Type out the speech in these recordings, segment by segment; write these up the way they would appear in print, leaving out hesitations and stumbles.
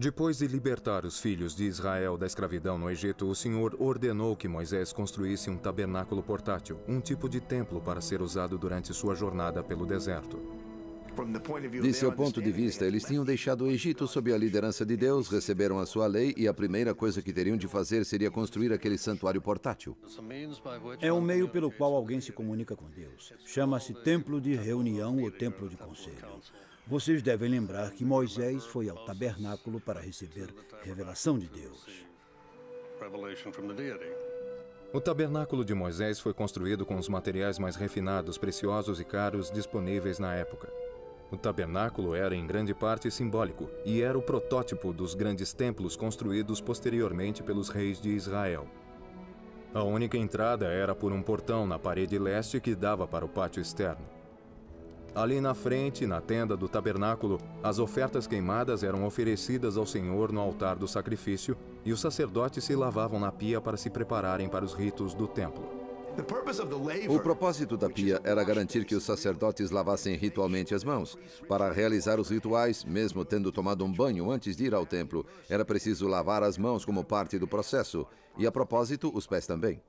Depois de libertar os filhos de Israel da escravidão no Egito, o Senhor ordenou que Moisés construísse um tabernáculo portátil, um tipo de templo para ser usado durante sua jornada pelo deserto. De seu ponto de vista, eles tinham deixado o Egito sob a liderança de Deus, receberam a sua lei e a primeira coisa que teriam de fazer seria construir aquele santuário portátil. É um meio pelo qual alguém se comunica com Deus. Chama-se templo de reunião ou templo de conselho. Vocês devem lembrar que Moisés foi ao tabernáculo para receber revelação de Deus. O tabernáculo de Moisés foi construído com os materiais mais refinados, preciosos e caros disponíveis na época. O tabernáculo era em grande parte simbólico e era o protótipo dos grandes templos construídos posteriormente pelos reis de Israel. A única entrada era por um portão na parede leste que dava para o pátio externo. Ali na frente, na tenda do tabernáculo, as ofertas queimadas eram oferecidas ao Senhor no altar do sacrifício e os sacerdotes se lavavam na pia para se prepararem para os ritos do templo. O propósito da pia era garantir que os sacerdotes lavassem ritualmente as mãos. Para realizar os rituais, mesmo tendo tomado um banho antes de ir ao templo, era preciso lavar as mãos como parte do processo, e a propósito, os pés também.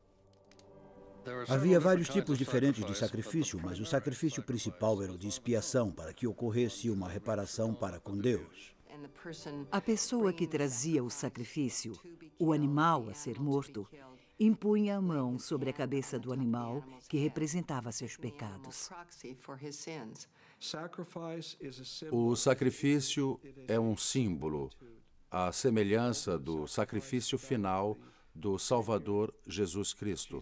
Havia vários tipos diferentes de sacrifício, mas o sacrifício principal era o de expiação, para que ocorresse uma reparação para com Deus. A pessoa que trazia o sacrifício, o animal a ser morto, impunha a mão sobre a cabeça do animal que representava seus pecados. O sacrifício é um símbolo, à semelhança do sacrifício final do Salvador Jesus Cristo,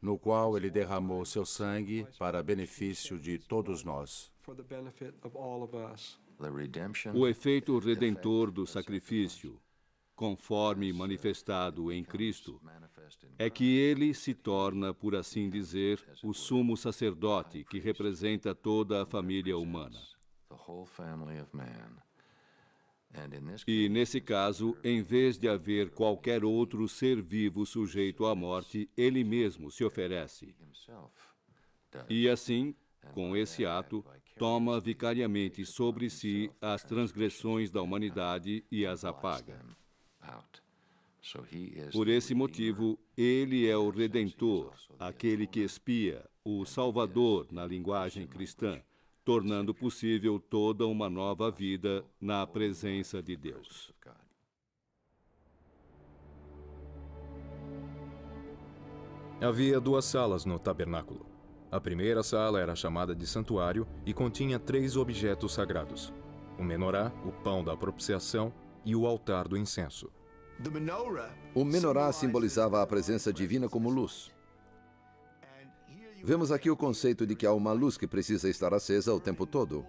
no qual ele derramou seu sangue para benefício de todos nós. O efeito redentor do sacrifício, conforme manifestado em Cristo, é que ele se torna, por assim dizer, o sumo sacerdote que representa toda a família humana. E, nesse caso, em vez de haver qualquer outro ser vivo sujeito à morte, ele mesmo se oferece. E assim, com esse ato, toma vicariamente sobre si as transgressões da humanidade e as apaga. Por esse motivo, ele é o Redentor, aquele que expia, o Salvador na linguagem cristã, tornando possível toda uma nova vida na presença de Deus. Havia duas salas no tabernáculo. A primeira sala era chamada de santuário e continha 3 objetos sagrados: o menorá, o pão da propiciação e o altar do incenso. O menorá simbolizava a presença divina como luz. Vemos aqui o conceito de que há uma luz que precisa estar acesa o tempo todo.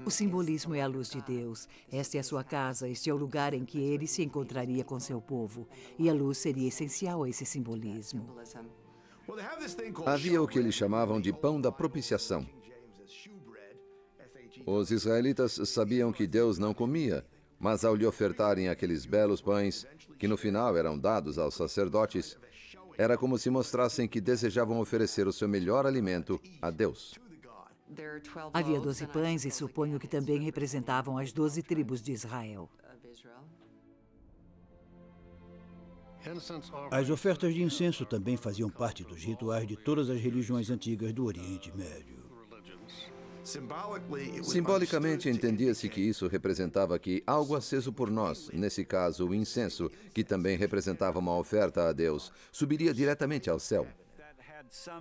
O simbolismo é a luz de Deus. Esta é a sua casa, este é o lugar em que ele se encontraria com seu povo. E a luz seria essencial a esse simbolismo. Havia o que eles chamavam de pão da propiciação. Os israelitas sabiam que Deus não comia, mas ao lhe ofertarem aqueles belos pães, que no final eram dados aos sacerdotes, era como se mostrassem que desejavam oferecer o seu melhor alimento a Deus. Havia 12 pães e suponho que também representavam as 12 tribos de Israel. As ofertas de incenso também faziam parte dos rituais de todas as religiões antigas do Oriente Médio. Simbolicamente, entendia-se que isso representava que algo aceso por nós, nesse caso o incenso, que também representava uma oferta a Deus, subiria diretamente ao céu.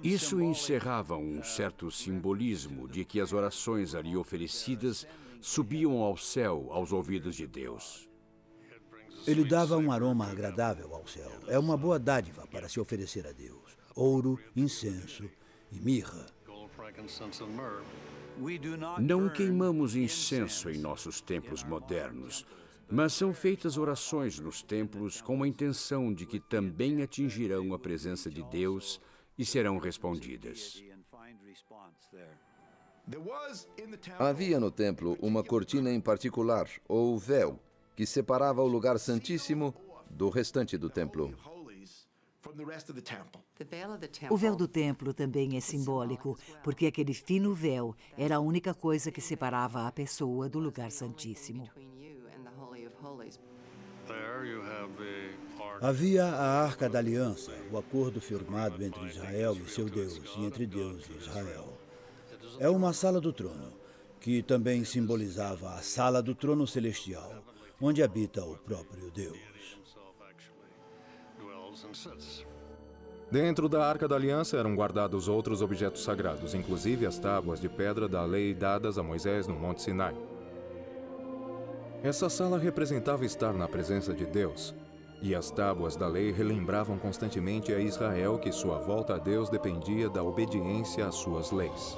Isso encerrava um certo simbolismo de que as orações ali oferecidas subiam ao céu, aos ouvidos de Deus. Ele dava um aroma agradável ao céu. É uma boa dádiva para se oferecer a Deus. Ouro, incenso e mirra. Não queimamos incenso em nossos templos modernos, mas são feitas orações nos templos com a intenção de que também atingirão a presença de Deus e serão respondidas. Havia no templo uma cortina em particular, ou véu, que separava o lugar santíssimo do restante do templo. O véu do templo também é simbólico, porque aquele fino véu era a única coisa que separava a pessoa do lugar santíssimo. Havia a Arca da Aliança, o acordo firmado entre Israel e seu Deus, e entre Deus e Israel. É uma sala do trono, que também simbolizava a sala do trono celestial, onde habita o próprio Deus. Dentro da Arca da Aliança eram guardados outros objetos sagrados, inclusive as tábuas de pedra da lei dadas a Moisés no Monte Sinai. Essa sala representava estar na presença de Deus, e as tábuas da lei relembravam constantemente a Israel que sua volta a Deus dependia da obediência às suas leis.